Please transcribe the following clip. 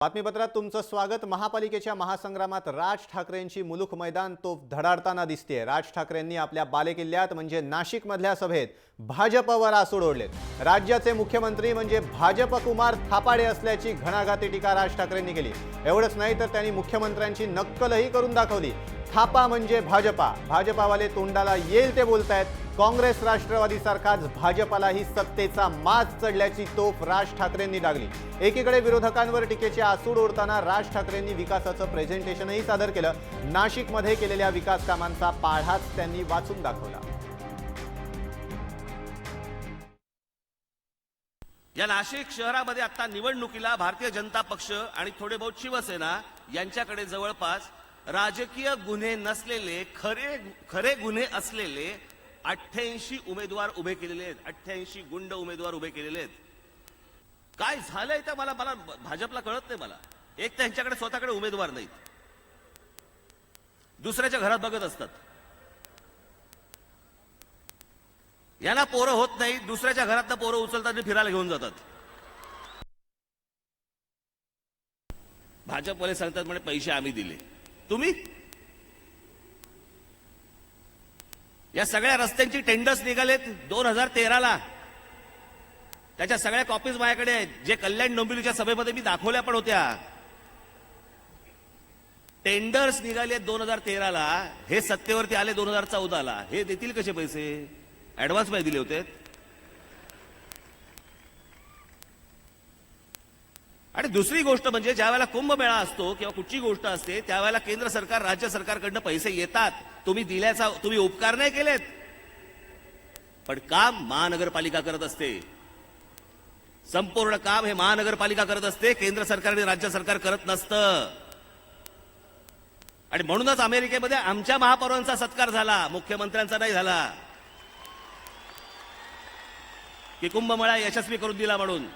बातमीपत्रात तुमचं स्वागत। महापालिकेच्या महासंग्रामात राज ठाकरेंची मुलुख मैदान तोफ धडाडताना दिसतेय। राज ठाकरेंनी आपल्या बालेकिल्ल्यात म्हणजे नाशिक मधल्या सभेत भाजपवर आसूड ओढलेत। राज्याचे मुख्यमंत्री म्हणजे भाजप कुमार थापाडे असल्याची घणाघाती टीका राज ठाकरेंनी केली। एवढंच नाही तर त्यांनी मुख्यमंत्र्यांची नक्कलही करून दाखवली। थापा म्हणजे भाजपा, भाजपावाले तोंडाला येईल ते बोलतायत। काँग्रेस राष्ट्रवादी सारखाच भाजपालाही सत्तेचा माज चढल्याची तोफ राज ठाकरेंनी डागली। एकीकडे विरोधकांवर टीकेचे आसूड ओढताना राज ठाकरेंनी विकासाचं प्रेझेंटेशनही सादर केलं। नाशिकमध्ये केलेल्या विकास कामांचा पाढाच त्यांनी वाचून दाखवला। या नाशिक शहरामध्ये आता निवडणुकीला भारतीय जनता पक्ष आणि थोडे बहुत शिवसेना यांच्याकडे जवळपास राजकीय गुन्हे नसलेले खरे गुन्हे असलेले 88 उमेदवार उभे केलेले आहेत। 88 गुंड उमेदवार उभे केलेले आहेत। काय झालंय तर मला भाजपला कळत नाही। मला एक तर त्यांच्याकडे स्वतःकडे उमेदवार नाहीत, दुसऱ्याच्या घरात बघत असतात। यांना पोरं होत नाही, दुसऱ्याच्या घरातनं पोरं उचलतात आणि फिरायला घेऊन जातात। भाजपवाले सांगतात म्हणे पैसे आम्ही दिले, तुम्ही या सगळ्या रस्त्यांची टेंडर्स निघालेत 2013ला। त्याच्या सगळ्या कॉपीज माझ्याकडे आहेत, जे कल्याण डोंबिवलीच्या सभेमध्ये मी दाखवल्या पण होत्या। टेंडर्स निघाले 2013ला, हे सत्तेवरती आले 2014ला। हे देतील कसे पैसे? ऍडव्हान्स मध्ये दिले होते। आणि दुसरी गोष्ट म्हणजे ज्यावेळेला कुंभमेळा असतो किंवा कुठची गोष्ट असते त्यावेळेला केंद्र सरकार राज्य सरकारकडनं पैसे येतात। तुम्ही दिल्याचा तुम्ही उपकार नाही केलेत, पण काम महानगरपालिका करत असते। संपूर्ण काम हे महानगरपालिका करत असते, केंद्र सरकार आणि राज्य सरकार करत नसतं। आणि म्हणूनच अमेरिकेमध्ये आमच्या महापौरांचा सत्कार झाला, मुख्यमंत्र्यांचा नाही झाला, की कुंभमेळा यशस्वी करून दिला म्हणून।